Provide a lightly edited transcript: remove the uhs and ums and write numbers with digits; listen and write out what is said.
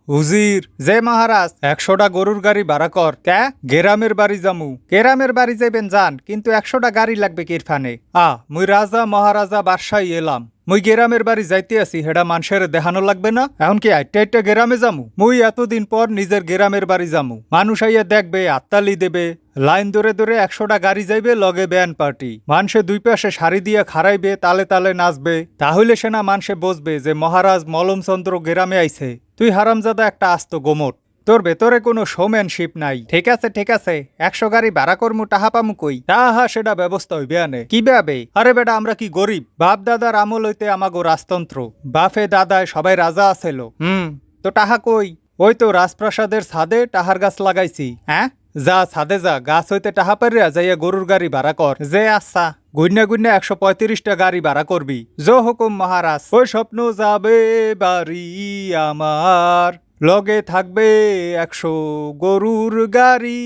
হুজির যে মহারাজ 100টা গরুর গাড়ি ভাড়া কর। কে? গেরামের বাড়ি জামু। গেরামের বাড়ি যাইবেন যান, কিন্তু 100টা গাড়ি লাগবে কিরফানে। মুই রাজা মহারাজা বাদশাই এলাম। মুই গেরামের বাড়ি যাইতে আছি, হেডা মানুষের দেখানো লাগবে না? এখন কি আইটা আইটা গেরামে যামু? মুই এতদিন পর নিজের গেরামের বাড়ি যামু। মানুষ আইয়া দেখবে, আত্মালি দেবে, লাইন ধরে ধরে 100টা গাড়ি যাইবে, লগে ব্যান্ড পার্টি। মানুষে দুই পাশে শাড়ি দিয়া খাড়াইবে, তালে তালে নাচবে। তাহলে সেনা মানুষে বসবে যে মহারাজ মলমচন্দ্র গেরামে আইছে। তুই হারামজাদা একটা আস্ত গোমট। তোর ভেতরে কোনো শোম্যানশিপ নাই। ঠিক আছে ঠিক আছে, 100 গাড়ি ভাড়া করমু, টাহা পামু কই? তাহা সেটা ব্যবস্থা হইবে আনে। কি ভাবে? আরে বেটা, আমরা কি গরিব? বাপ দাদার আমল হইতে আমাগো রাজতন্ত্র। বাপে দাদায় সবাই রাজা আছিল। তো টাহা কই? ওই তো রাজপ্রাসাদের ছাদে টাহার গাছ লাগাইছি। হ্যাঁ, যা ছাদে যা, গাছ হইতে টাহা পারিয়া যাইয়া গরুর গাড়ি ভাড়া কর। যে আচ্ছা, গুইনা গুইনা 135টা গাড়ি ভাড়া করবি। জো হুকুম মহারাজ। ওই স্বপ্ন যাবে বাড়ি আমার, লগে থাকবে 100 গরুর গাড়ি।